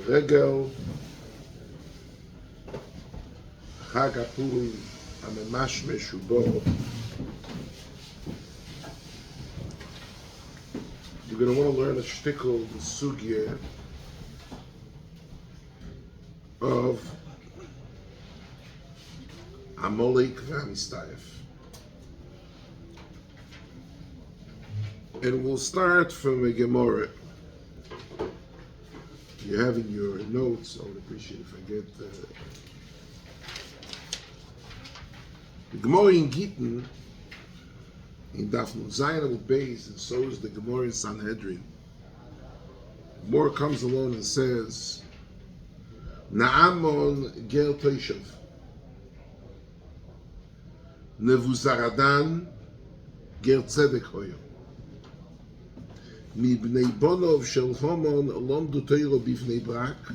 לרגל חג הפורים הממשמש ובו. You're going to want to learn a shtickle, the sugya of Amalek v'Amistayef. And we'll start from a Gemara. You have in your notes, I would appreciate if I get the Gemara in Gittin, in Daf Nun Zayin with Beis, and so is the Gemara in Sanhedrin. Gemara comes along and says, Na'amon Ger Toishav, Nevuzaradan Ger Tzedek Hoyo. מבני בונוב של הומן לומדו תוירו בבני ברק,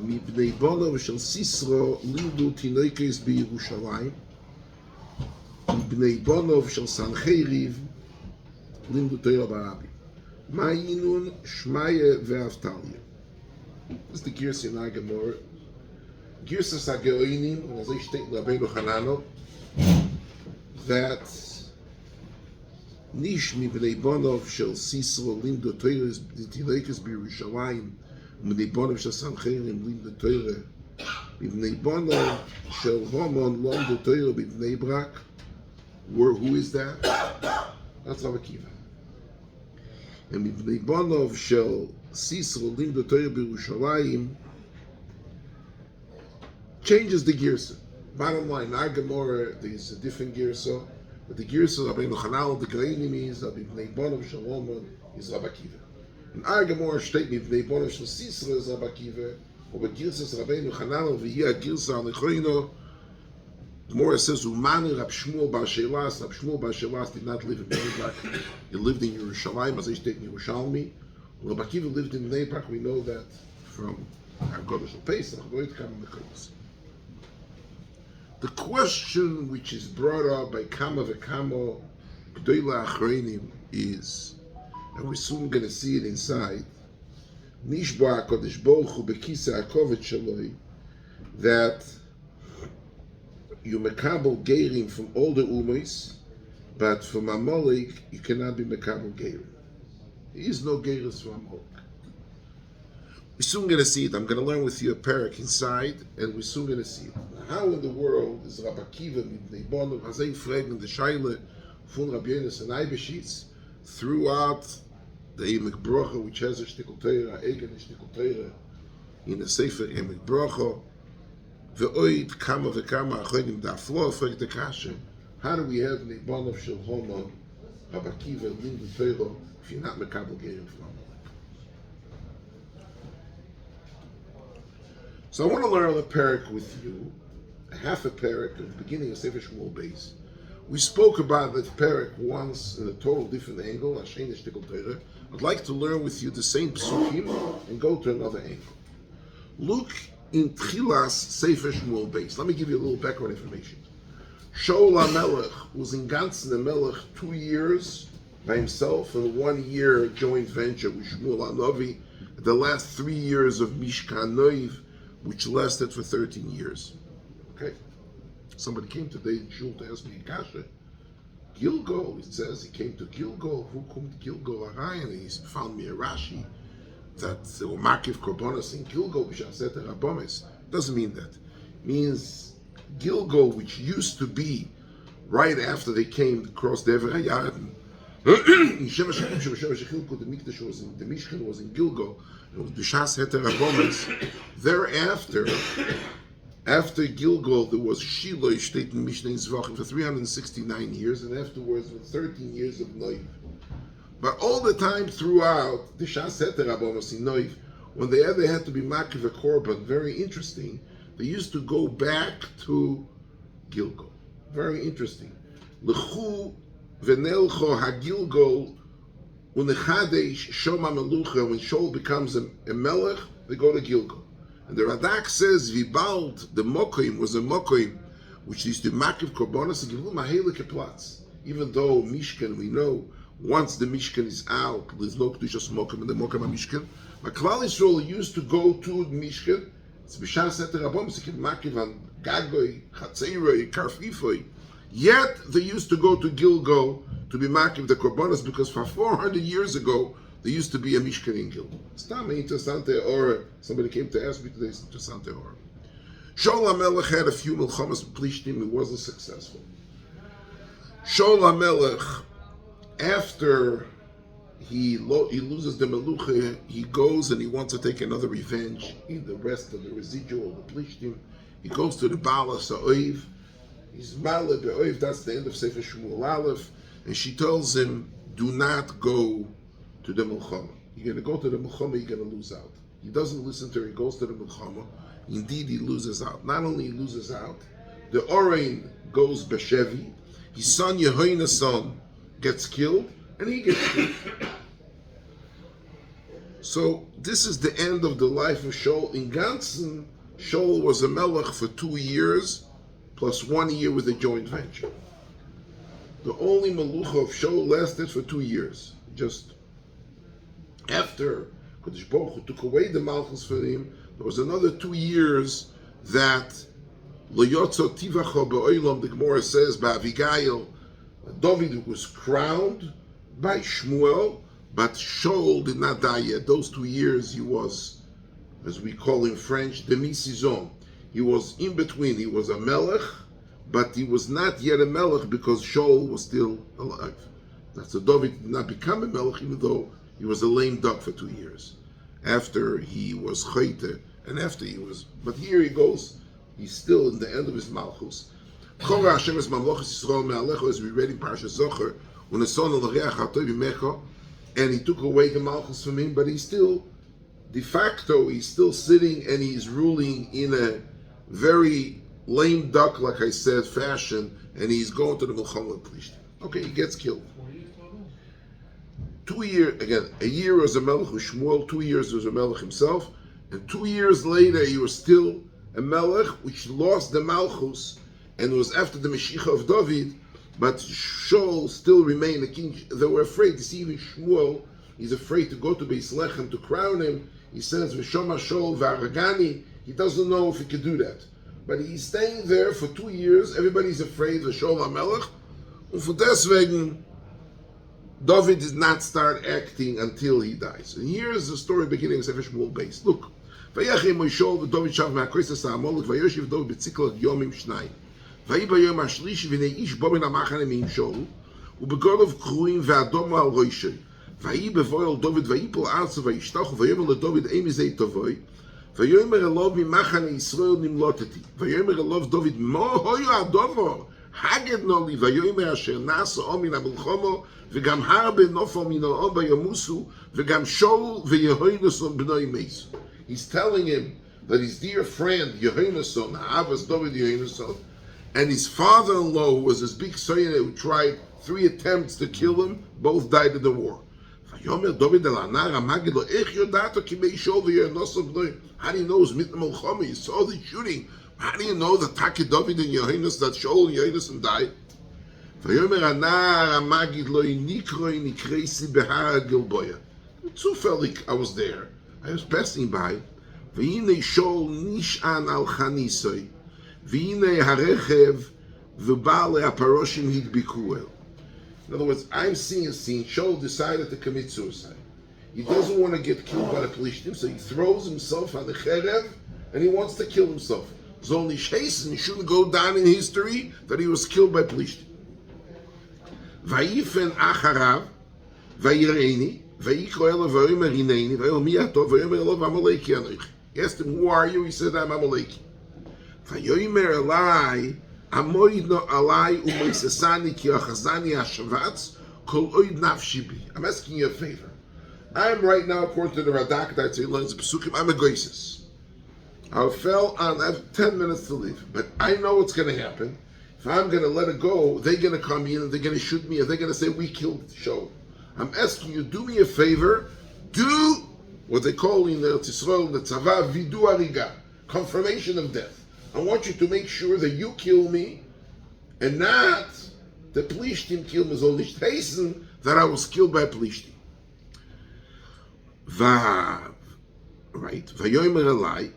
מבני בונוב של סיסרו לימדו תינוקס בירושלים, מבני בונוב של סנחריב לימדו תוירו ברבי. מה ינון שמיה ואבטליה? This is the Girsa in Gemara. Girsa Sageoinim, and as I state Rabbeinu Hanano, that Nish מבני בונוב של סיסרו לימדו תוירס תינוקס בירושלים, מבני בונוב של סנחריב לימדו תוירו, מבני בונוב של הומן למדו תוירו בבני ברק. Who is that? That's Rav Akiva. And מבני בונוב של סיסרו לימדו תוירו בירושלים changes the Girsa. Bottom line, our Gemara, there's a different Girsa. But the Girsa of Rabbeinu Hanal, the Geoinim is Bnei Bonav Shalom is Rav Akiva. In our Gemara state Bnei Bonav Shal Sisra is Rav Akiva, or the Girsa of Rabbeinu Hanal v'hiya Girsa al Nechoino. Gemara says Umani Rab Shmuel Bar Shelas. Rab Shmuel Bar Shelas did not live in Bnei Brak. He lived in Yerushalayim, as I state in Yerushalmi. Rav Akiva lived in Bnei Brak. We know that from our Godesh al Pesach. The question which is brought up by Kama v'Kama G'dayla Achreinim is, and we're soon going to see it inside, Nishba HaKadosh Baruch Hu B'kisa HaKoved Shaloi, that you mekabel geirim from all the umis, but from Amalek you cannot be mekabel geirim. There is no geiris from Amalek. We're soon going to see it. I'm going to learn with you a parak inside, and we're soon going to see it. How in the world is Rav Akiva Bnei Bonav Hazei Fregen the Shaila von Rabbi Yonis and Eibeshitz throughout the Emek Brocha, which has a shtikul Torah, Egen shtikul Torah in the Sefer Emek Brocha, ve'oid kama v'kama achonim da'aflo freg the kasha. How do we have Bnei Bonav Shel Homan Rav Akiva Lindu Torah if you're not mekabel gerim from Amalek? So I want to learn the parak with you, half a parak at the beginning of Sefer Shmuel Beis. We spoke about that parak once in a total different angle, Hashem Shtikul Torah. I'd like to learn with you the same psukim and go to another angle. Look in Tchilas Sefer Shmuel Beis. Let me give you a little background information. Shaul HaMelech was in Ganzen HaMelech 2 years by himself and 1 year joint venture with Shmuel HaNovi. The last 3 years of Mishkan Noiv, which lasted for 13 years. Okay? Somebody came today in Shul to ask me a kasha. Gilgal, it says he came to Gilgal. Who come to Gilgal Arayan? And he found me a Rashi that there were Makiv Korbonos in Gilgal, which I said to Rabomis. Doesn't mean that. It means Gilgal, which used to be right after they came across the Ever HaYarden. The Mikdash was in, the Mishkan was in Gilgal. It was B'shas Heter Rabomis. Thereafter, after Gilgal, there was Shiloh State in Mishnah Zvachim for 369 years, and afterwards for 13 years of Noiv. But all the time throughout the Shas Heter Rabomis in Noiv, when they ever had to be Makiv a Korban, very interesting, they used to go back to Gilgal. Very interesting. L'chu v'nelcho ha-Gilgal u'nechadesh shoma melucha. When Shaul becomes a melech, they go to Gilgal. And the Radak says, Vibald, the Mokoim, was a Mokoim, which used to Makiv Korbanos and Gilgal Mahelik Platz. Even though Mishkan, we know, once the Mishkan is out, there's no Kedushas Mokum and the Mokum HaMishkan. But Klal Yisrael used to go to the Mishkan. It's B'Shas Eter Rabom, Sikin Makiv and Gagoy, Chatzeiroi, Karfifoi. Yet they used to go to Gilgal to be Makiv the Korbanos because for 400 years ago there used to be a Mishkan in Gilgal. Stam interessante or somebody came to ask me today, it's interessante or. Shaul HaMelech had a few Milchamas Plishtim, it wasn't successful. Shaul HaMelech, after he loses the Melucha, he goes and he wants to take another revenge in the rest of the residual, the Plishtim. He goes to the Baal Sa'oiv. He's Maleh Be'oiv, that's the end of Sefer Shmuel Aleph. And she tells him, do not go to the Milchama. You're going to go to the Milchama, you're going to lose out. He doesn't listen to her, he goes to the Milchama. Indeed, he loses out. Not only he loses out, the Orain goes Beshevi, his son Yehoina's son gets killed, and he gets killed. So this is the end of the life of Shaul. In Ganzen, Shaul was a melech for 2 years, plus 1 year with a joint venture. The only melucha of Shaul lasted for 2 years. Just after Kodesh Baruch Hu took away the malchus for him, there was another 2 years that Lo Yotzo Tivacho Be'olam, the Gemara says, Ba'avigail, David was crowned by Shmuel, but Shaul did not die yet. Those 2 years he was, as we call in French, demise. He was in between. He was a melech, but he was not yet a melech because Shaul was still alive. That's so David did not become a melech, even though he was a lame duck for 2 years. After he was chayte, and after he was, but here he goes, he's still in the end of his malchus. As we read in Parashat Zocher, when the son of the and he took away the malchus from him, but he's still, de facto, he's still sitting and he's ruling in a very lame duck, like I said, fashion, and he's going to the Milchama Plishtim. Okay, he gets killed. 2 years, again, a year was a melech with Shmuel, 2 years was a melech himself, and 2 years later he was still a melech, which lost the malchus, and was after the Mashiach of David, but Shaul still remained a king. They were afraid to see even Shmuel. He's afraid to go to Beis Lechem to crown him. He says, V'shoma Shaul v'aragani. He doesn't know if he could do that. But he's staying there for 2 years. Everybody's afraid of Shaul HaMelech. And for deswegen, David did not start acting until he dies. And here's the story beginning of Sefer Shmuel base. Look. ויחי מוישול ודוד שב מהכויסס העמולק ויושב דוד בציקלג יומים שניים. ויהי ביום השלישי והנה איש בו מן המחנה מימשול ובגולב קרועים ואדומו על ראשי. ויהי בבוא אל דוד ויפול ארצה וישתחו ויאמר לדוד אימי זה תבואי. ויאמר אליו ממחנה ישראל נמלוטתי. ויאמר אליו דוד מה היו הדובר? הגד נו לי ויאמר אשר נעשה מן המלחמו וגם הרבה נופל מן האום בימוסו וגם שאול ויהוינוסון בנוי מייסו. He's telling him that his dear friend Yehoina's son, Avas David Yehoina's son, and his father-in-law, who was his big son, who tried 3 attempts to kill him, both died in the war. How do you know it's mit Melchama? You saw the shooting. How do you know that Taki David and Yehoina's, that Shaul and Yehoina's died? Zufällig, I was there. I was passing by. V'hine Shaul nish'an al chanisoi. V'hine harechev v'bale aparoshim hidbiku el. In other words, I'm seeing a scene. Shaul decided to commit suicide. He doesn't want to get killed by the Plishtim, so he throws himself on the cherev and he wants to kill himself. Zol nishheisen, he shouldn't go down in history that he was killed by Plishtim. Vayifen acharav, vayireini. He asked him, who are you? He said, I'm Amaleki. I'm asking you a favor. I'm right now, according to the Radak, that he learns the Pesukim, I'm a goisis. I have 10 minutes to leave, but I know what's going to happen. If I'm going to let it go, they're going to come in and they're going to shoot me and they're going to say, we killed Shaul. I'm asking you, do me a favor, do what they call in the Yisrael, the Tzava, vidu ariga, confirmation of death. I want you to make sure that you kill me and not the Plishtim killed me, soll nicht heißen that I was killed by Plishtim. Vav, right? Vayomer Elai,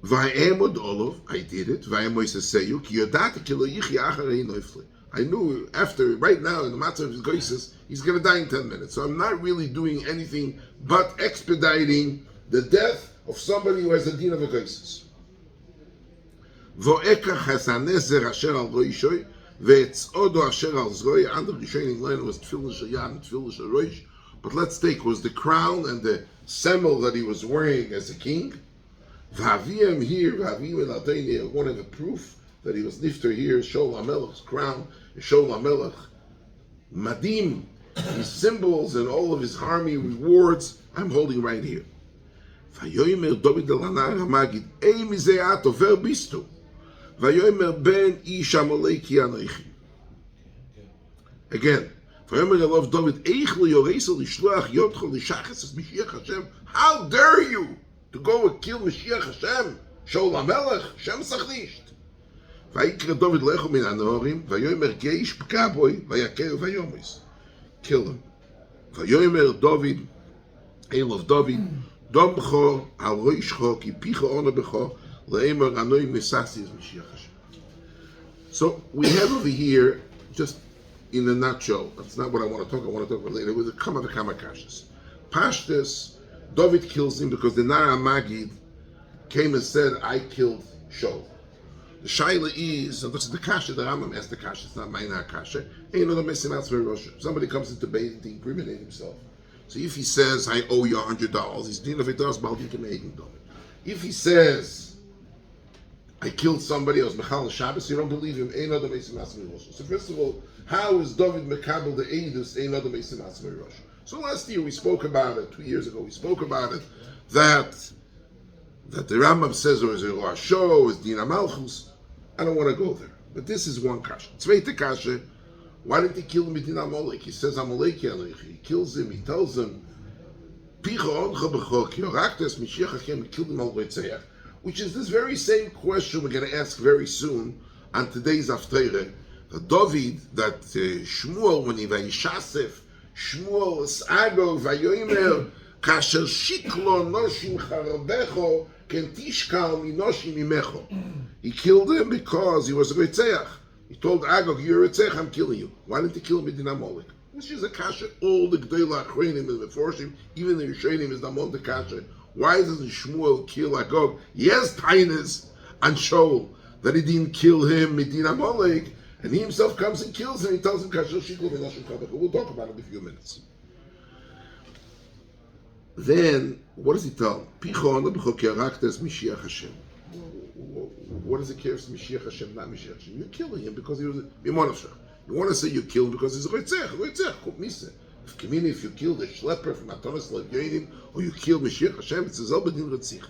Vayemod Olav, I did it. Vayemois Seyu, ki yodati ki lo yichi acharei noifle. I knew after, right now, in the matter of his goises, he's going to die in 10 minutes. So I'm not really doing anything but expediting the death of somebody who has a din of a goises. Vo'ekach hasanezer asher al roishoy, ve'etzodo asher al zroy, and the Rishonim line was tefillah shayam and tefillah sharoish. But let's take was the crown and the semel that he was wearing as a king. V'haviyam here, v'haviyam el adayni, one of the proof that he was nifter here, Shol HaMelech's crown, Shol HaMelech, Madim, his symbols and all of his army rewards, I'm holding right here. Vayomer David el-Hanar HaMagid, Ei mizeat over bistu, Vayomer ben ish Amaleki anoichi. Again, Vayomer Elov David, Eich lo yoreisel lishloach yotcho lishachas es Mashiach Hashem, how dare you to go and kill Mashiach Hashem, Shol HaMelech, Shem Sachnisht. ויקרא דוד לכו מן הנהורים, ויאמר גייש פגע בוי, ויקרא ויומס. Kill him. ויאמר דוד, אלוף דוד, דומכו על ראשכו, כי פיך עונה בכו, לאמר אנוי מססי is Mashiach Hashem. So we have over here, just in a nutshell, that's not what I want to talk about later, with a kama kashas. Pashtus, David kills him because the Nar HaMagid came and said, I killed Shaul. The shaila is, and this is the kasha, the Rambam asked the kasha, it's not my kasha. Somebody comes into Beit to incriminate himself. So if he says, I owe you $100, he's din of it does, but if he says, I killed somebody, I was Michoel Shabbos, you don't believe him. So first of all, how is David Mekabel the Eidus ein adam mesim atzmei rosh? So last year we spoke about it, 2 years ago we spoke about it, that the Rambam says, or is it Roasho, or is Dina Malchus? I don't want to go there. But this is one kasha. Zweite kasha, why didn't he kill him with Din Amalek? He says, Amaleki Anoichi. He kills him, he tells him, Picha oncha b'chok, yoraktes Mashiach Hashem, he killed him al Reitzeach. Which is this very same question we're going to ask very soon on today's Haftarah. David, that Shmuel, when he vayishasef, Shmuel Sago, vayomer, kasher shiklo noshim charabecho, ken tishkal minoshim imecho. He killed him because he was a Reitzeach. He told Agog, you're a Reitzeach, I'm killing you. Why didn't he kill him with Din Amalek? Which is a kasha, all the Gdei Achreinim and the Forshim, even the Rishonim is Namon the kasha. Why doesn't Shmuel kill Agog? He has Tainus and Shaul that he didn't kill him with Din Amalek, and he himself comes and kills him. He tells him, kasher shiklo minoshim charabecho. We'll talk about it in a few minutes. Then, what does he tell him? Pichon b'chokeraktes Mashiach Hashem. What does it care if it's Mashiach Hashem, not Mashiach Hashem? You're killing him because he was a Mimonavshach. You want to say you killed him because he's a Reitzeach, Kut Mise. If you killed a Schlepper from Atonis Lev or you killed Mashiach Hashem, it's a Zalbedin Retzich.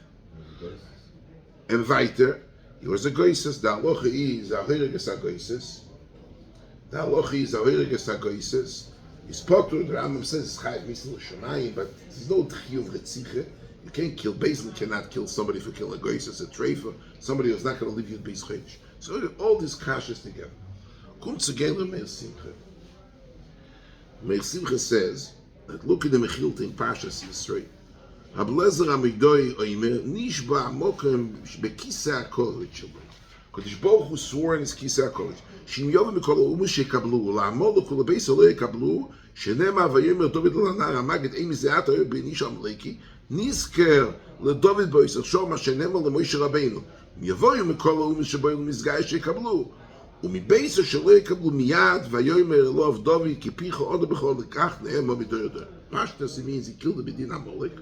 And weiter, he was a Goises, the Aloha is a Hiriges HaGoises. The Aloha is a Hiriges HaGoises. He's potter, the Rambam says it's Chayav Misal Shonayim, but there's no Tchiyuv Retziche. You can't kill, Beis cannot kill somebody for killing a goyis as a treifa, somebody who's not going to leave you at Beis Chodesh. So all these kashas together. Comes again to Meir Simcha. Meir Simcha says that look at the Mechilta in Pashas Yisrei. Hablezer Amigdoi Oimer Nishba Mokem Bekisa HaKolich Shelo. Kodesh Baruch Hu swore in his Kisa HaKolich. Shim Yovim Mikol U'umish Yekablu La'amol Kol Beis Olo Yekablu Shenema Vayomer David L'Hanar HaMagid Ei Mizeat Oyer B'nish Amaleki נזכר לדוד בויסר שור מה שנאמר למוישה רבינו יבואו מכל האומים שבאו למסגאי שיקבלו ומבייסר שלא יקבלו מיד ויאמר אלוהיו דוד כי פיך עוד בכל לכך נאמר מדור. Pashtus means he killed the Din Amalek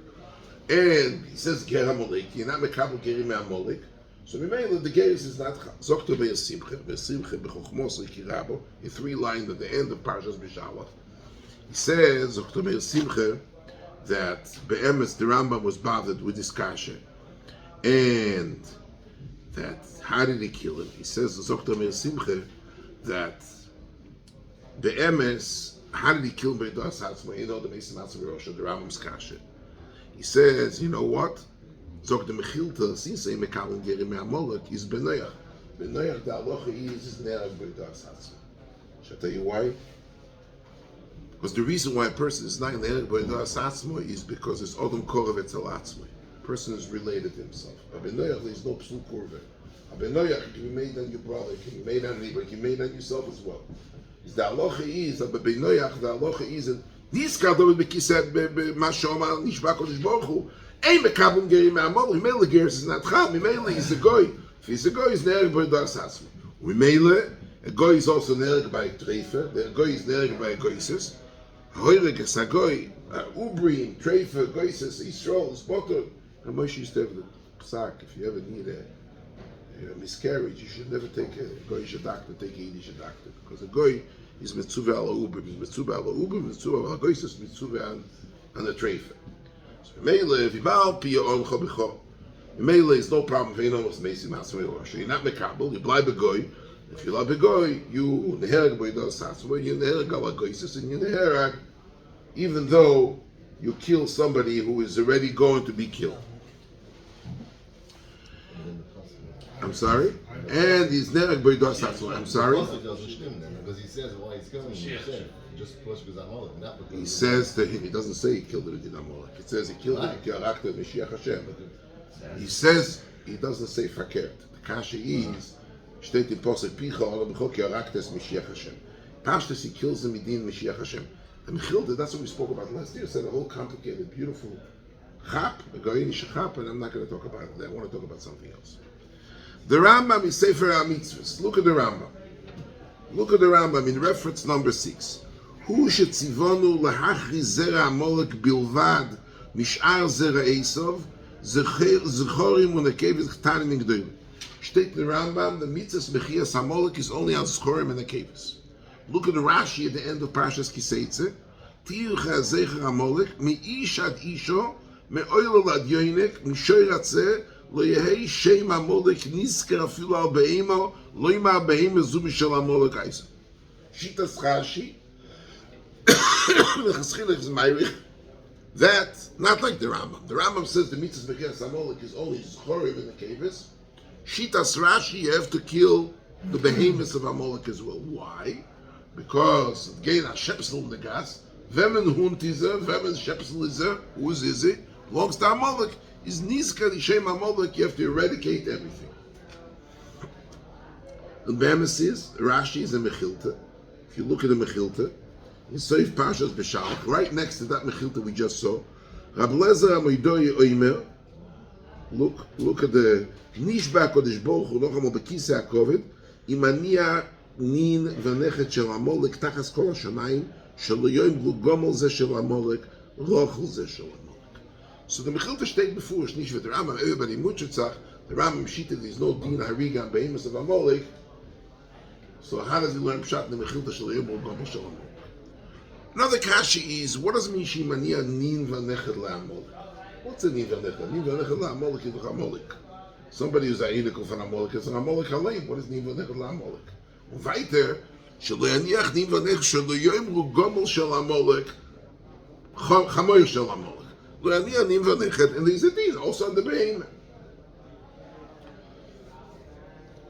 and he says ger Amalek, you're not mekabel gerim Amalek, so the geris is not zokter be'esimcha b'chochmos l'kirabo in 3 lines at the end of Parshas B'Shalach. He says zokter be'esimcha that Be'emes the Rambam was bothered with this kasha, and that how did he kill him? He says Zokta Meir Simcha that Be'emes, how did he kill him? B'Eidas Hatzma, you know the Mesim Hatzma Rosh, the Rambam's kasha. He says, you know what? Zokta Mechilta, since he mekabel gerim me'amolek, is Bnei. Bnei the halacha is Ne'er B'Eidas Hatzma. Shall I tell you why? Because the reason why a person is not Ne'ereg B'Edas Atzmo is because it's Odom Korev Etzel Atzmo. A person is related to himself. Abenoyach, there's no Psul Korveh. Abenoyach can be made on your brother, can be made on anybody, can be made on yourself as well. The halacha is, Abenoyach, the halacha is, Niskar David Bekiseh B'ma She'omar Nishba Kodesh Baruch Hu, Ein Mekabel Gerim Me'amol, Mimele Geris is not Chal, Mimele is a Goy. If he's a Goy, he's Ne'ereg B'Edas Atzmo. Mimele, a Goy is also Ne'ereg by Treifer, the Goy is Ne'ereg by Goyses. Hoireg is a Goy, Ubrim, Treifer, Goyses, Yisrael, Spotter. And Moshe used to have the psak, if you ever need a miscarriage, you should never take a Goyish doctor, take a Yiddish doctor. Because a Goy is Mitzuvah ala Ubrim, is Mitzuvah ala Ubrim, Mitzuvah ala Goyses, Mitzuvah on a Treifer. So, Mele, Vival, Pia, Oncho, Becho. Mele is no problem, if you know what's Mesi, Masmei, Rosh. You're not Mekabel, you blind a Goy. If you love a Goy, you Ne'ereg B'Edas Atzmo, you Ne'ereg ala Goyses, and you Ne'ereg, even though you kill somebody who is already going to be killed. I'm sorry? And he's Ne'ereg B'Edas Atzmo. I'm sorry? Because he says why he's killing him. Just because Amalek, not because he says to him, he doesn't say he killed him in Amalek. It says he killed him in Mashiach Hashem. He says, he doesn't say fakert. The kasha is, steht in Posek Picha, or B'chok Yaraktes Mashiach Hashem. Pashtus, he kills him in Mashiach Hashem. The Mechilta, that's what we spoke about last year. Said a whole complicated, beautiful chap, a goyinish chap, and I'm not going to talk about it. I want to talk about something else. The Rambam is Sefer HaMitzvos. Look at the Rambam. Look at the Rambam in reference number 6. Hu shetzivonu lahachriz zera Amalek bilvad mish'ar zera Esav zechorim unekevis chtanim gdolim. Steht in the Rambam, the mitzvahs mechias Amalek is only on zechorim and nekevis. Look at the Rashi at the end of Parshas Kiseitze. Tiyu chazecher Amalek mi ish ad isho me oilo ad yoinek mi shoy ratzeh lo yehei shem Amalek nisker afilu al be'emo lo yima be'emo zu mishel Amalek eisa. Shitas Rashi Mechaschilech is Meirich that, not like the Rambam. The Rambam says the mitzvahs mechias Amalek is only zechorim and nekevis. Shitas Rashi, you have to kill the behemoths of Amalek as well. Why? Because again, Shepsel the gas, Vemen Hund is there, Vemen Shepsel is there, whose is it? Belongs to Amalek. Is Niska the Shem Amalek, you have to eradicate everything. The Bemis is, Rashi is a Mechilta. If you look at the Mechilta, in Seif Pashas B'Shalach, right next to that Mechilta we just saw, Rab Lezer Amoidoi Oimer, look at the Nishba Kodesh Baruch Hu, Nochamo Bekiseh HaKoved, Imania Nin v'nechet shel Amalek tachas kol hashamayim shelo yoim gomel ze shel Amalek rochel ze shel Amalek. So the Mechilta steht before nicht with the Rambam. Everybody mutzitzach. The Rambam shitted there's no din hariga behemoths of Amalek. So how does he learn pshat in the Mechilta shelo yoim gomel shel Amalek? Another kashi is, what does it mean shimania nin v'nechet le'Amalek? What's a nin v'nechet? Nin v'nechet le'Amalek is Amalek. Somebody who's a'inikul from Amalek is an Amalek haleim. What is nin v'nechet le'Amalek? Weiter, שלא יניח נים ונך שלא יאמרו גומל של Amalek, חמור של Amalek. לא יניח נים ונכת, and there's a din, also on the behemoth.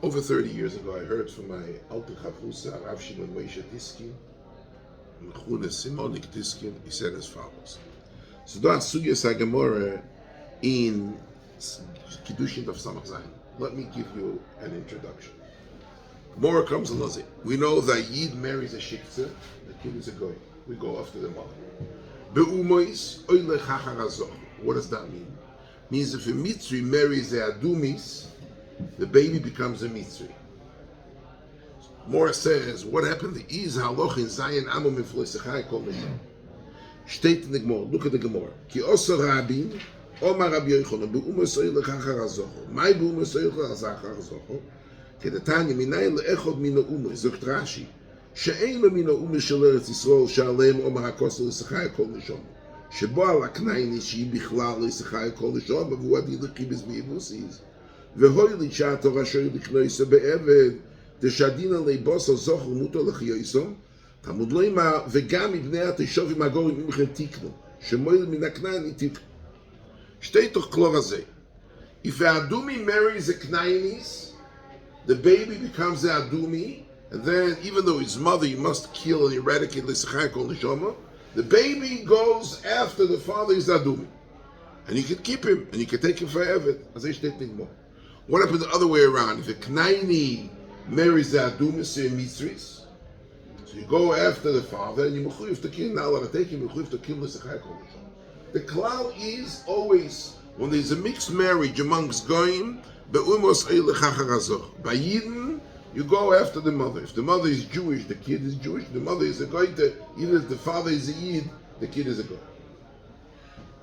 Over 30 years ago, I heard from my Alter Chavusa, Rav Shimon Moshe Diskin, Mechune Simonik Diskin, he said as follows. So that's Sugyas HaGemorah in Kiddushin of Samach Zayin. Let me give you an introduction. Gemara comes and does it. We know that Yid marries a shiktzah, the kid is a goy. We go after the mother. Be'umois oile chacharazoch. What does that mean? Means if a Mitzri marries a Adumis, the baby becomes a Mitzri. Mora says, what happened? The Iz haloch in Zayin amo mifloisechai kol misham. State in the Gemara. Look at the Gemara. Ki oso rabin, Omar Rabbi Yochanan, be'umois oile chacharazoch. Mai be'umois oile chacharazoch. כדתניא מניין לאחד מן האומה, זאת רש"י, שאין לו מן האומה של ארץ ישראל, שעליהם אומר הכוסר לשחי הכל נשום, שבו על הכנעני שהיא בכלל לשחי הכל נשום, והוא עדי לחיבס ביבוסיס, והוי לי שהתורה שואל לכנויסה בעבד, דשדין עלי בוסו זוכר מותו לחיוסו, תמוד לא אימה, וגם מבני התשובים הגורים ממכם תיקנו, שמועיל מן הכנעני תיקנו. שתי תוך כלור הזה. If a Adumi marries a Knainis, the baby becomes a Adumi, and then even though his mother, he must kill and eradicate l'sechai kol neshama. The baby goes after the father is adumi, and you can keep him and you can take him forever. As I state more. What happened the other way around? If a knaini marries the adumis in mitzris, so you go after the father and you mechuyev to kill. Now let take him mechuyev to kill l'sechai kol neshama. The klal is always when there's a mixed marriage amongst goyim. By Yidden, you go after the mother. If the mother is Jewish, the kid is Jewish. The mother is a goyte. Even if the father is a Yid, the kid is a goy.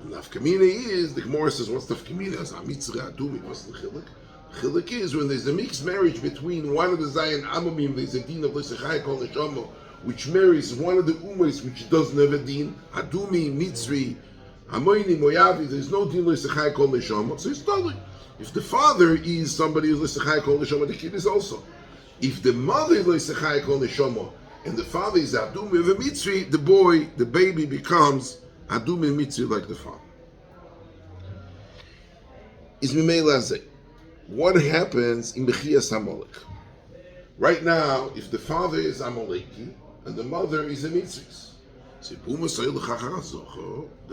Nafkamina is, the Gemara says, what's Nafkamina? What's the chiluk? Chiluk is when there's a mixed marriage between one of the Zayin Amamim, there's a din of L'Sechai Kol Neshama, which marries one of the Umays, which doesn't have a din, Adumi, Mitzri, Amoini, Moyavi, there's no din L'Sechai Kol Neshama, so it's totally. If the father is somebody who's l'sechai kol neshama, the kid is also. If the mother is l'sechai kol neshama and the father is adumi of a mitzri, the boy, the baby becomes adumi mitzri like the father. Is mimei lazeh. What happens in Bechias Amalek? Right now, if the father is Amaleki and the mother is a mitzris, the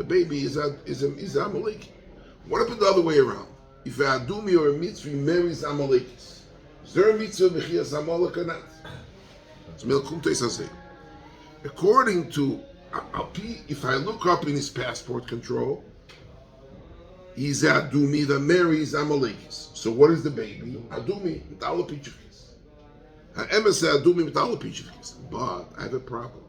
baby is Amaleki. What happened the other way around? If a Adumi or a Mitzri marries Amalekis, is there a Mitzvah Mechias Amalek or not? According to if I look up in his passport control, he's a Adumi that marries Amalekis. So what is the baby? Adumi mit alle Pichifkis. Ha'emes Adumi mit alle Pichifkis. But I have a problem.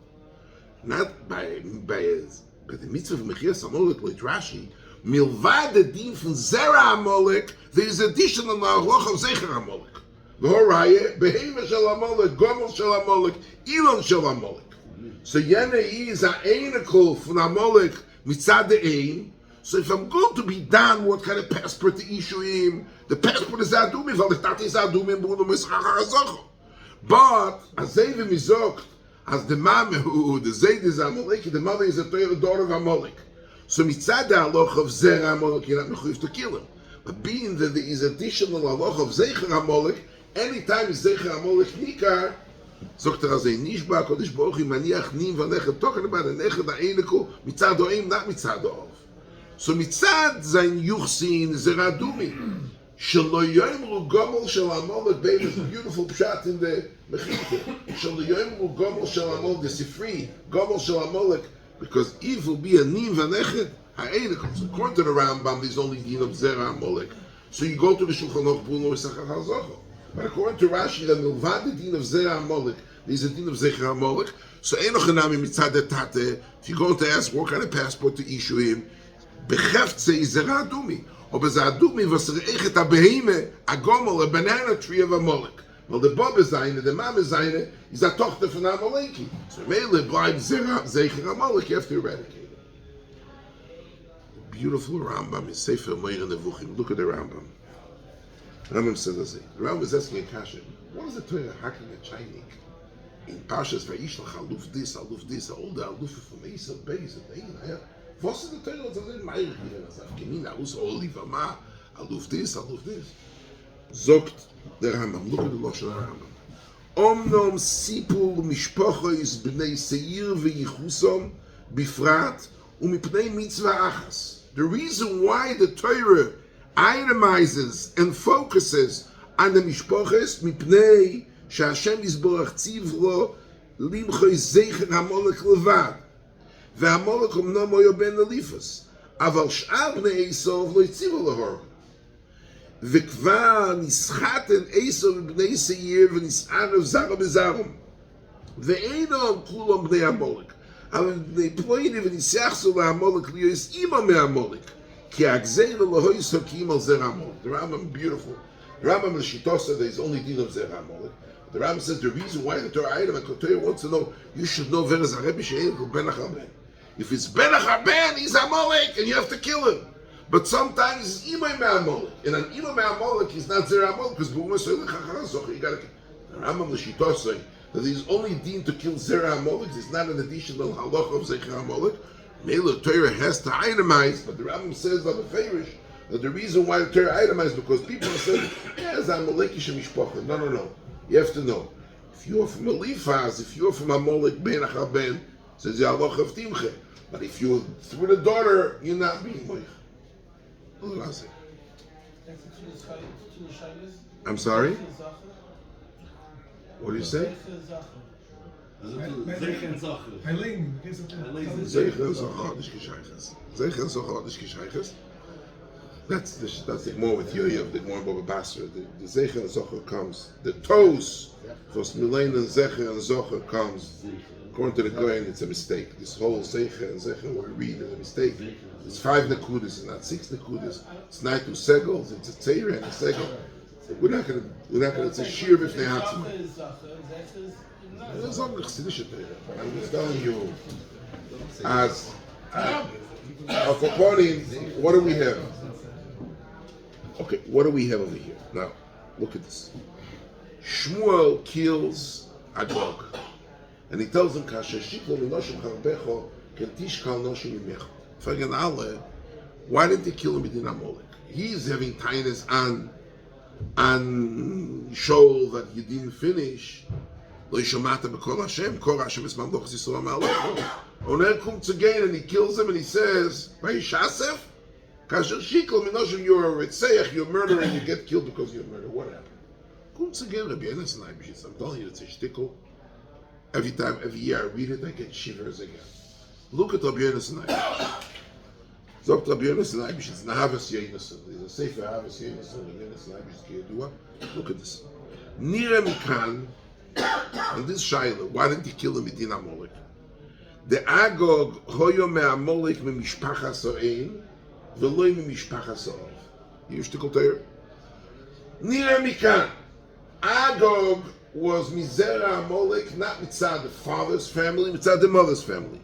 Not by the Mitzvah of Mechias Amalek like Rashi. Milvad the din from Zera Amalek, there is additional halacha of Zecher Amalek. V'horaye behema shel Amalek, gomel shel Amalek, ilon shel Amalek. So yene is a einakol from Amalek mitzad the ein. So if I'm going to be done, what kind of passport to issue him? The passport is adumi, weil the tat is adumi, and buno mischachar azocho. But as Zevim izokt, as the mame who the Zayd is Amalek, the mother is a daughter of Amalek. So mitzad the halacha of Zera Amalek, you're not mechuyev to kill him. But being that there is additional halacha of Zecher Amalek, anytime is Zecher Amalek nikar, zokt azay nishba kodesh baruch hu maniach nim vanechet, talking about an echad ha'einiku mitzad ha'im, not mitzad ha'ov. So mitzad zayin yuchsin Zera Adumi. Shelo yoimru gomel shel Amalek, baby, is a beautiful pshat in the Mechilta. Shelo yoimru gomel shel Amalek, the Sifri, gomel shel Amalek, because Eve will be a nim vanechet ha'einikum. So according to the Rambam, there's only din of Zera Amalek. So you go to the Shulchan Aruch Buno Esachar Hazocho. But according to Rashi, the milvad the din of Zera Amalek, there's a din of Zecher Amalek. So enochanami mitzad tate. If you're going to ask what kind of passport to issue him, bechefze is Zera Adumi. Or bez Adumi was reichet a beheme, a gomel, a banana tree of Amalek. Well, the Baba Zayne, the Mama Zayne, is a tochter from Amaleki. So Mele blind Zecher Amalek, you have to eradicate it. Beautiful Rambam in Sefer Meir Nevuchim. Look at the Rambam. Rambam says this. The Rambam is asking a question. What is the Torah hacking a Chainik? In Pashas Vayishlach, aluf this, all the aluf from Esav, Beis, and Ein. What's the Torah that says Meir here? Afkenina, us Oliva Ma, aluf this. Zogt der Rambam. Look at the Lashon Rambam. Omnom sipul mishpochos Bnei Seir v'yichusom bifrat umipnei mitzvah achas. The reason why the Torah itemizes and focuses on the mishpochos mipnei she'Hashem yisborach tziv lo limchos zecher Amalek levad ve'Amalek omnom oyo ben elifas aval sh'ar bnei Esav lo yitzivu lahor. וכבר נסחתן עשר בני שעיר ונסערב זרע בזרעם ואינם כולם בני עמלק אבל בני פלוני וניסחסו לעמלק להיות אימא מעמלק כי הגזירה לא יסוקים על זרע עמלק. The Rambam, beautiful. The Rambam L'Shitosa, there is only din of zera Amalek. The Rambam says the reason why the Torah item and the Torah wants to know, you should know Veres HaRebbe she'ein ben HaCharben. If it's ben HaCharben, he's Amalek and you have to kill him. But sometimes it's Imay Me'amalek. And an Imay Me'amalek is not Zera Amalek because B'umah So'el Chacharazoch. You got to... The Rambam L'Shitosa say that there's only din to kill Zera Amalek. It's not an additional halacha of Zecher Amalek. Mele Torah has to itemize, but the Rambam says on the Feirish that the reason why the Torah itemized because people are saying, yeah, it's Amalekish Mishpacha. No. You have to know. If you're from Eliphaz, if you're from Amalek ben Achar ben, says Yaloch of Timche. But if you're through the daughter, you're not being moich. I'm sorry? What do you say? Zeichen Zochar, nicht Gescheiches. Zeichen Zochar, nicht Gescheiches. That's the more with Yoyev, the more Baba Basra. The Zeichen Zochar comes, the toes, for Milain and Zeichen and Zochar comes. According to the Goyen, it's a mistake. This whole Zeichen and Zeichen what we read is a mistake. It's 5 Nakudas, it's not 6 Nakudas. It's not 2 segels, it's a Tzeira and a segel. We're not gonna say Shiur b'fnei Hatzma. I'm just telling you, as what do we have? Okay, what do we have over here? Now, look at this. Shmuel kills Agog, and he tells him, "Kasher shiklo minoshim harbecho ken tishkal noshim imecho." Fragen alle, why didn't he kill him with Amalek? He's having tinus on show that he didn't finish. Lo yishamata b'kol Hashem, kol Hashem is mamloch Yisrael ma'alech. Oner comes again and he kills him and he says, "Vayishasef, kasher shikol minoshim, you're a ritzeach, you're a murderer, and you get killed because you're a murderer." What happened? Comes again, Rabbi Yonas and Leibniz. I'm telling you, it's a shtickle. Every year I read it, I get shivers again. Look at Rabbi Yonas and Leibniz. Zogt Rabbi Yonas and Leibniz, it's Nahavas Yonason. There's a Sefer Nahavas Yonason, Rabbi Yonas and Leibniz, Kiyadua. Look at this. Nira Mikan, on this Shaila, why didn't he kill him with Din Amalek? The Agog, hoyo me Amalek me mishpacha so'ein, veloy me mishpacha so'ov. You shtickle teir? Nira Mikan. Agog was Mizera Amalek, not mitzad the father's family, mitzad the mother's family.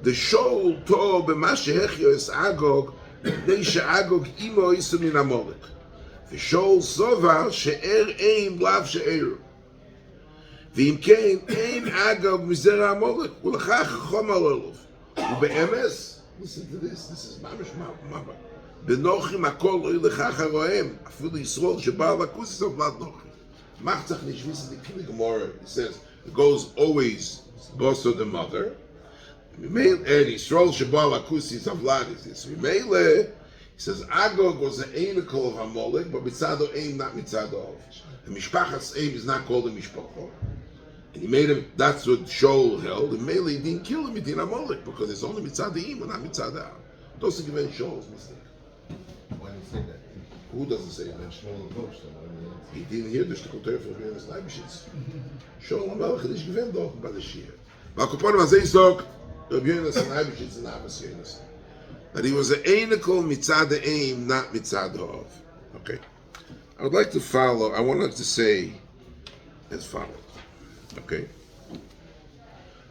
The Shol to b'mashehechyo es Agog, b'nei she'Agog imo isu min Amalek. The Shol sovar she'er eim lav she'er. V'im kein ein Agog Mizera Amalek, u'lachach chom alolov. U'be'emes, listen to this is mamish mama. B'nochim akol lo'i lechach harohem, afilu Yisrael she'bar lakusis of vlad nochim. Machzach nishvis in the Gemara, it says, it goes always boss of the mother. And Yisrael Shabal Akusis of Ladis. He says, Agog was an Einikel of Amalek, but Mitzado Aim, not Mitzado of. And Mishpachas Aim is not called a Mishpacha. And he made him, that's what Shaul held, and Mele he didn't kill him in Amalek, because it's only Mitzado Aim and not Mitzado Av. Doesn't give any Shaul's mistake. Why did he say that? Who doesn't say that? Shmuel approached him. He didn't hear the shtickle for being his Leibniz. Shaul HaMelech had nicht gewinnt doch bei der Shiur. But Kuponim Azei Sok, Rabbi Yonas and Leibniz and Abbas Yonas, that he was an Einikel mitzad the aim, not mitzad the of. Okay. I would like to follow. I wanted to say as follows. Okay.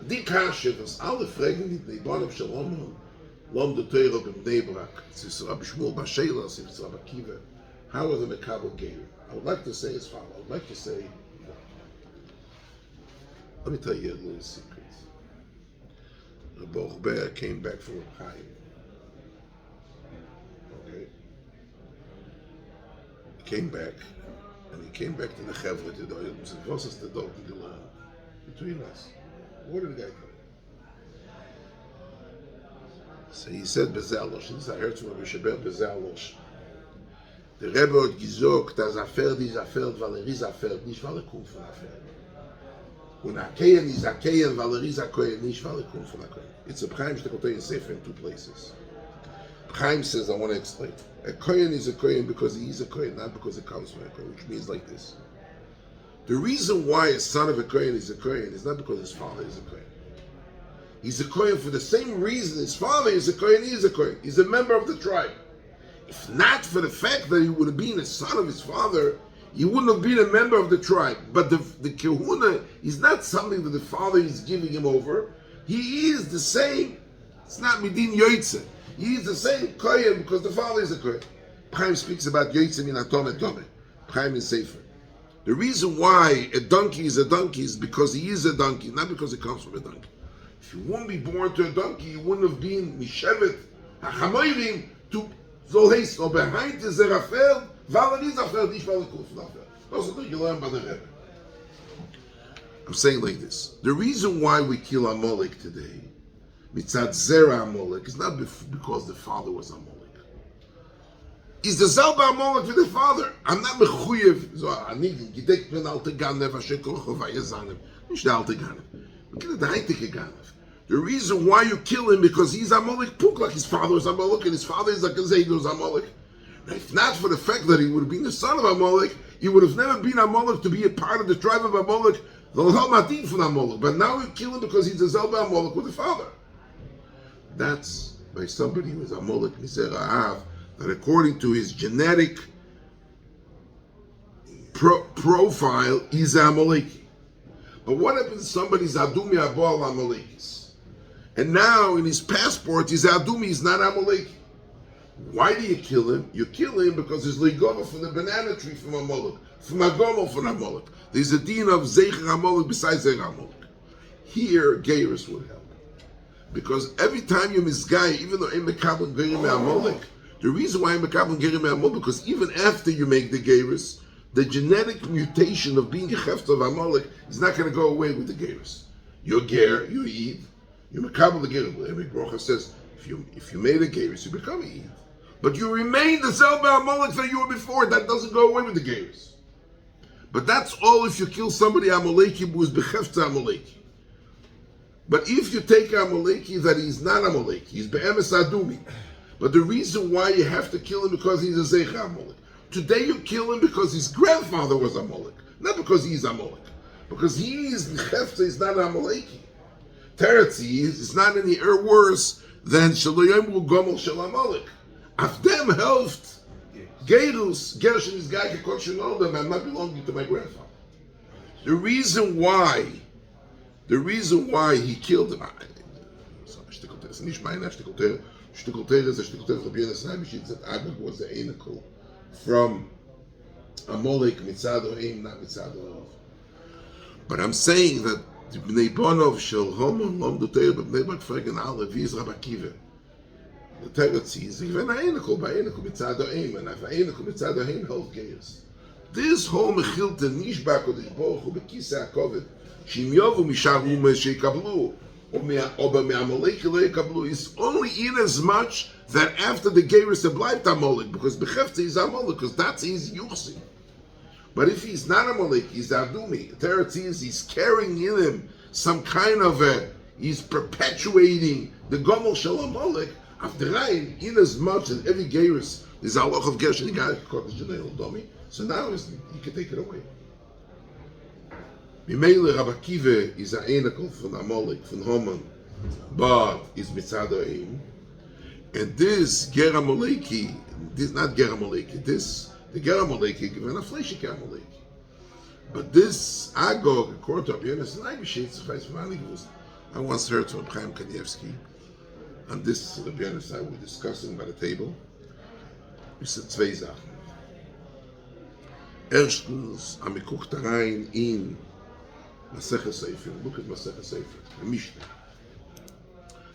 Die Kashe, was alle fragen, die Neibanim Shalom, Lom de Teiro Bnei Brak, it's Rabbi Shmuel Bashelas, it's Rabbi Kiva. How are the Mekabel Geir? I would like to say as follows. I would like to say, let me tell you a little secret. Rabbi Horav came back from Chaim. Okay? He came back, and he came back to the Chevra, to the Oyel, and said, "What's the dog to do between us? What did the guy come?" So he said, Bezalosh, this I heard from Rabbi Shabbat Bezalosh. Der Rebbe hat gesagt, dass Feld ist Feld, weil ist Feld, nicht weil kommt von Feld. Und Kein ist Kein, weil ist Kein, nicht weil kommt von Kein. It's a Chaim Shtekotei Sefer in 2 places. Chaim says, I want to explain. A Kein is a Kein because he is a Kein, not because it comes from a Kein, which means like this. The reason why a son of a Kein is not because his father is a Kein. He's a Kein for the same reason his father is a Kein, he is a Kein. He's a member of the tribe. If not for the fact that he would have been a son of his father, he wouldn't have been a member of the tribe. But the Kehuna is not something that the father is giving him over. He is the same. It's not Midin Yoitze. He is the same Kohen because the father is a Kohen. Chaim speaks about Yoitze min Atom et Tome. Chaim is Sefer. The reason why a donkey is because he is a donkey, not because it comes from a donkey. If you wouldn't be born to a donkey, you wouldn't have been Mishevet HaChamoyrim to Zolheis. Or behind is a Rafel, Valer is a Feld, nicht Valer Kuf Rafel. That's what you learn by the Rebbe. I'm saying like this. The reason why we kill Amalek today, mitzad zera Amalek, is not because the father was Amalek. Is the Zelba Amalek with the father? I'm not mechuyev. So I need gedekt ben alte ganev asher kol chovaya zanev. Nicht the alte ganev. We get the heintike ganev. The reason why you kill him because he's Amalek puk, like his father was Amalek, and his father is like a Zayid was Amalek. If not for the fact that he would have been the son of Amalek, he would have never been Amalek to be a part of the tribe of Amalek, the whole matin from Amalek. But now we kill him because he's a Zelba Amalek with the father. That's by somebody who is Amalek Misera Av, that according to his genetic profile, he's Amaleki. But what happens if somebody's Adumi Abal Amalekis? And now in his passport, he's Adumi, he's not Amaleki. Why do you kill him? You kill him because there's Ligoma from the banana tree from Amalek, from Agomo from Amalek. There's a din of Zecher Amalek besides Zecher Amalek. Here, Geiris would help. Because every time you misguide, even though I'm Mekabel Gerim Amalek, the reason why I'm Mekabel Gerim Amalek, because even after you make the Geiris, the genetic mutation of being a Chefta of Amalek is not going to go away with the Geiris. You're Ger, you eat, you're Mekabel the Gerim. Every Brocha says, if you made a Geiris, you become a Eid. But you remain the Zelba Amalek that you were before. That doesn't go away with the Geiris. But that's all if you kill somebody Amaleki who is Bechefta Amaleki. But if you take Amaleki that he's not Amaleki, he's Be'emes Adumi. But the reason why you have to kill him because he's a Zecher Amalek. Today you kill him because his grandfather was Amalek. Not because he's Amalek. Because he is Bechefta, he's not Amaleki. Teretzi is not any worse than Shaloyim Gomel Shel Amalek. Af them helped Gerus, Gershon is guy can know them. I'm not belonging to my grandfather. The reason why he killed him. Agag was the anacle from Amalek Mitzad Oim, not Mitzad Horav. But I'm saying that the Bnei Bonov Shel Haman Lomdu Teir Bnei Brak Fragen Ale Viz Rabakiva. The Teretz is even Ha'enikol Ba'enikol Mitzad Ha'im, and if Ha'enikol Mitzad Ha'im held Geirs. This whole Mechilta Nishba Kodesh Baruch Hu Bekisa HaKoved Shim Yovu Mishar Ume Sheikablu Oba Me'amalek Le'ekablu is only in as much that after the Geirs have bleibt Amalek, because Bechefta is Amalek, because that's his Yuchsi. But if he's not Amalek, he's Adumi. Teretz is he's carrying in him some kind of he's perpetuating the Gomel Shel Amalek. After Ryan, in as much as every Geiris is a loch of Gershon, so now you can take it away. Mimele Rabbi Akiva is a anacle from Amalek, from Haman, but is Mitzad Ha'im. And this Ger Amaleki, this not Ger Amaleki, the Ger Amaleki given a fleshik Amaleki. But this Agog, according to Rabbi Yonasan, I once heard from Chaim Kanievsky. And this, the Bnei and I were discussing by the table. We said zwei Sachen. Erstens, am guckt rein in Masechet Sefer. Look at Masechet Sefer, the Mishnah.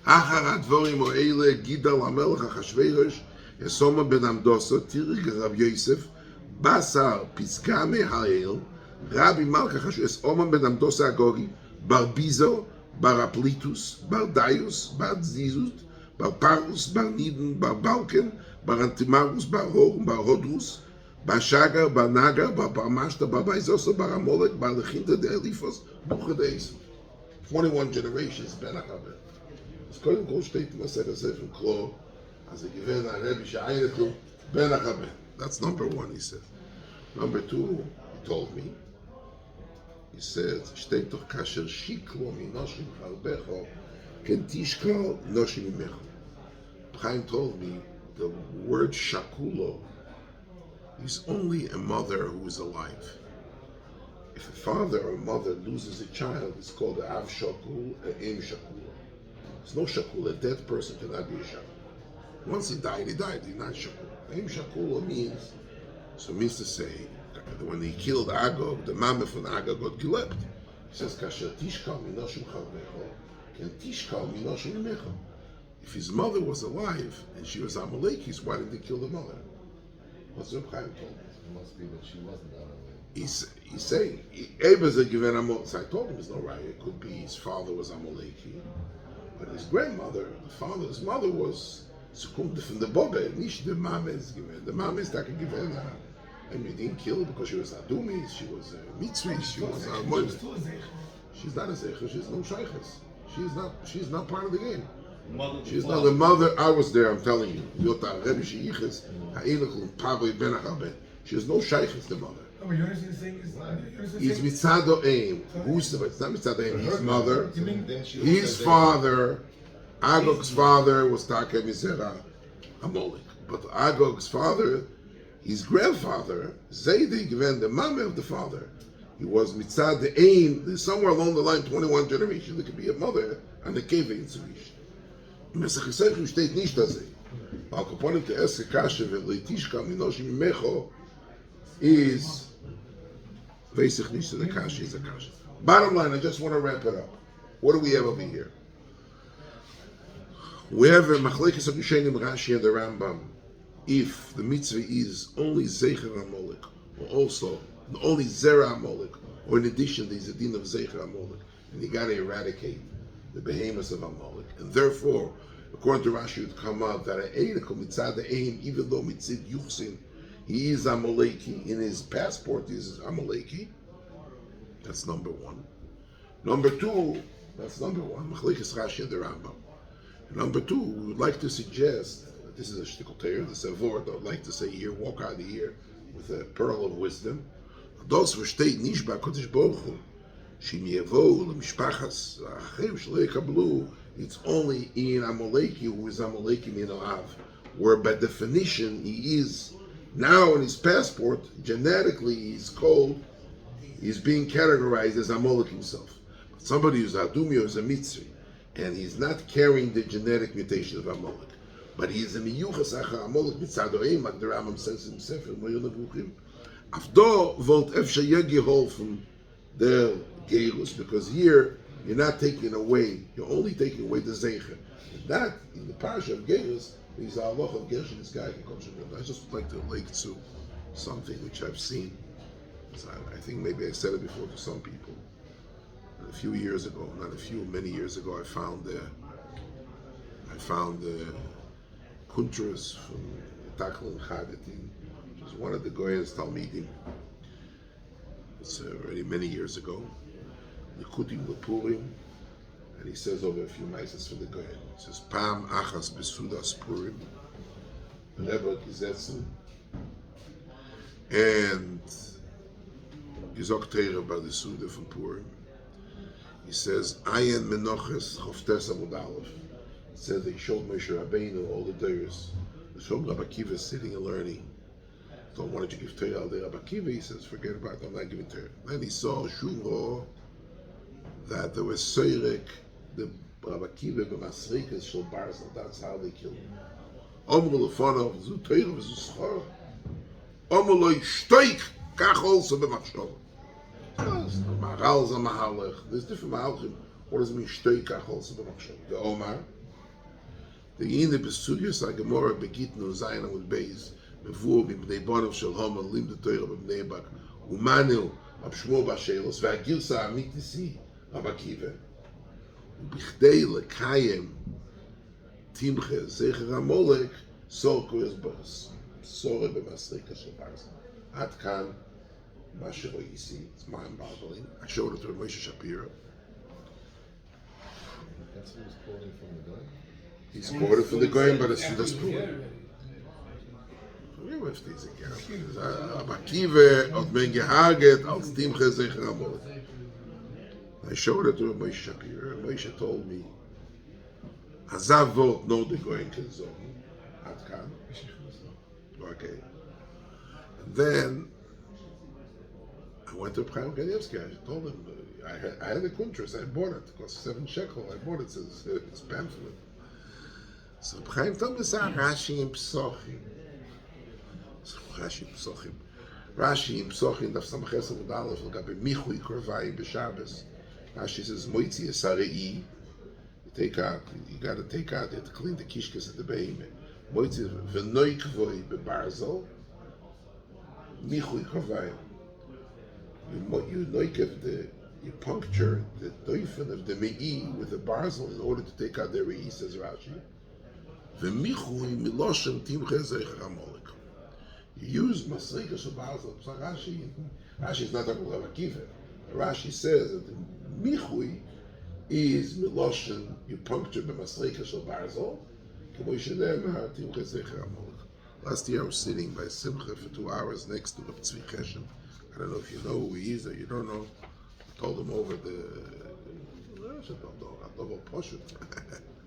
Achar advorim o'ele gidal hamelech Achashverosh Yesoma ben Amdosa tirig Rav Yosef basar pizka me'hael Rabbi Malka Achashverosh Yesoma ben Amdosa Agogi bar Bizo bar Aplitus, bar Daius, bar Zizut, bar Parus, bar Nidon, bar Balken, bar Antimarus, bar Hor, bar Hodrus, bar Shagar, bar Nagar, bar Parmashta, bar Baizosa, bar Amalek, bar Lechinta de Elifos, Buchadeis. 21 generations, Ben Achaber. Es kolim kol steht in Masechet Sefer Klo, as a given a Rebbe Sha'aynetu, Ben Achaber. That's number one, he said. Number two, he told me, he said, steht doch kasher shiklo minoshim chalbecho ken tishkal noshim imecho. Chaim told me the word shakulo is only a mother who is alive. If a father or a mother loses a child, it's called a av shakul, a em shakula. There's no shakul. A dead person cannot be a shakul. Once he died, he's not shakul. Em shakula means to say, when he killed Agog, the mama from Agog got gelept. He says, "Kasher tishkal minoshim chalbecho, ken tishkal minoshim imecho." If his mother was alive and she was Amalekis, why did they kill the mother? What's Reb Chaim told me? It must be that she wasn't Amalek. he's saying, Eber's a given Amalek. So I told him it's no right. It could be his father was Amaleki, but his grandmother, his mother was succumbed from the Bobbe, nicht the Mama is given. The Mama is that can give her. I mean, he didn't kill her because she was a demise, she was a mitzvah, she was a moed. She's not a zecher, she's no shaykhs. She's not part of the game. She's not the mother. I was there, I'm telling you. She has no shaykhs, the mother. Oh, but you're saying He's mitzado aim. Who's the? It's not mitzado aim. His mother, his father, Agog's father was Taka Mizera Amalek. But Agog's father, his grandfather, Zaydi given the mama of the father. He was mitzad the aim. Somewhere along the line, 21 generations, there could be a mother and a cave in Zurish. Mesachesechim steht nicht das. Al kaponim te eske kashe ve'leitishka minoshim mecho is Vesich nicht the kashe is a kashe. Bottom line, I just want to wrap it up. What do we have over here? We have a machlekes of Yishenim Rashi and the Rambam. If the mitzvah is only Zecher Amalek, or also only Zera Amalek, or in addition there's a din of Zecher Amalek, and you got to eradicate the behemoths of Amalek, and therefore, according to Rashi, it would come out that an Einikel mitzad the aim, even though mitzid Yuchsin, he is Amaleki, in his passport he is Amaleki. That's number one. Number two, machlekes Rashi and the Rambam. Number two, we would like to suggest, this is a shtickle teir, this is a word I would like to say here, walk out of here with a pearl of wisdom. Das versteht nicht bei Kodesh Baruch Hu, sheim yevo lemishpachas achim shelo yekablu, it's only in Amaleki who is Amaleki min Horav, where by definition he is, now in his passport, genetically he's being categorized as Amalek himself. But somebody who's Adumi or is a Mitzri, and he's not carrying the genetic mutation of Amalek, but he is a miyuchas achar Amalek mitzadoim, like the Rambam says in Sefer Moyer Nevuchim. Afdo volt efshe yegihol from their geirus, because here you're not taking away, you're only taking away the zeicher. That in the parasha of geirus is a halach of gersh this guy can come. I just would like to link to something which I've seen. I think maybe I said it before to some people. A few years ago, many years ago, I found Kuntras from Takl and Chadatin, which was one of the Goyen's Talmidim. It's already many years ago. The Kutim Purim, and he says over a few mises for the Goyen. He says, Pam Achas Besudas Purim, Rebbe Gizetzen, and Gizok Teira about the Suda from Purim. He says, Ayin Menoches Choftes Amud Aleph. He said they showed Moshe Rabbeinu all the Deiros. They showed Rabbi Akiva sitting and learning. So why don't you give Torah al Rabbi Akiva? He says, forget about it, I'm not giving Torah. Then he saw Shuvah that there was Seirek, the Rabbi Akiva, B'masrikas Shel Barzel. That's how they killed him. Omru Lefonov, Zu Torah V'Zu Schor. Omru Lo Yishtoik, Kach also B'machshov. There's different mahalchim. What does it mean? Shtoi kach also b'machshov. The Omar, the in the Besugyas HaGemorah Begitnu Zayin Amud Beis Mevuah B'Bnei Bonav Shel Haman Lim the Torah B'Bnei Brak Umanil Abshmo B'Shelos V'Agirsa Amitisi Rabbi Akiva B'Chdei Lekayem Timche Zecher Amalek Sor Koyes B'S Sor B'Masrika Shel Barzel Ad Kan. It's mind-boggling. I showed it to Moshe Shapiro. That's who was quoting from the Goyen? He's quoted from the Goyen, but it's that's Purim. Forget if these again. Abakive, Od Men Gehaget, Als Timche Zecher Amalek. I showed it to Moshe Shapiro. Moshe told me, Hazav Vot, no the Goyen can zone. Ad Kan. Okay. And then I went to Chaim Kanievsky. I told him I had a kuntras. I bought it. It cost 7 shekel. I bought it. It's pamphlet. So Chaim told me Rashi in Psochim. Rashi in Psochim. Daf Samches Amud Aleph. L'gabe Michui Korvai b'Shabbos. Rashi says Moitzi Esarei. You got to take out. You have to clean the kishkas at the behemoth. Moitzi v'noi kvoi bebarzel. Michui Korvai. you puncture the doifen of the mei with a barzel in order to take out the rei, says Rashi. V'michui miloshem timche zecher hamolek. You use masrika shel barzel. So Rashi is not talking about Rabbi Akiva. Rashi says that the michui is miloshem, you puncture the masrika shel barzel. Last year I was sitting by Simcha for 2 hours next to the Tzvi Cheshem. I don't know if you know who he is or you don't know. I told him over the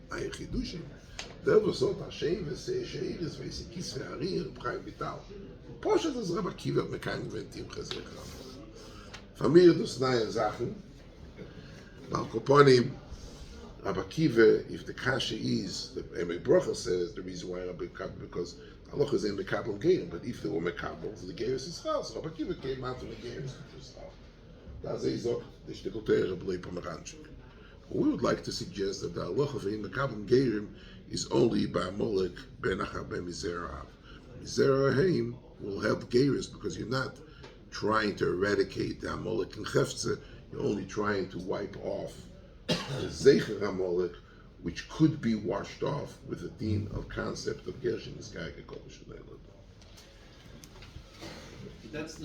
Chidushim. There was so Hashem v'sei sheiris v'sei kis v'harir v'chaim vital. Poshet is Rabbi Akiva mekayim v'entim chazech ramol. Famir dus naya zachen. Al koponim Rabbi Akiva, if the kasha is, the Emek Brocha says the reason why Rabbi Akiva, because Allah is in the Kabbalah Gerim, but if they were Mekabel, the Gerim is Chal, so Rabbi Akiva came out of the Gerim to Chal. That's a Zok, the Shtikotei Rabbi Pomeranchik. We would like to suggest that the Allah of the Kabbalah Gerim is only by Molek Ben Achar Ben Mizerav. Mizerav Haim will help Gerim because you're not trying to eradicate the Amalek and Chefze, you're only trying to wipe off the Zecher HaMolek, which could be washed off with the din of concept of Gershon Niskaya Kodesh. That's the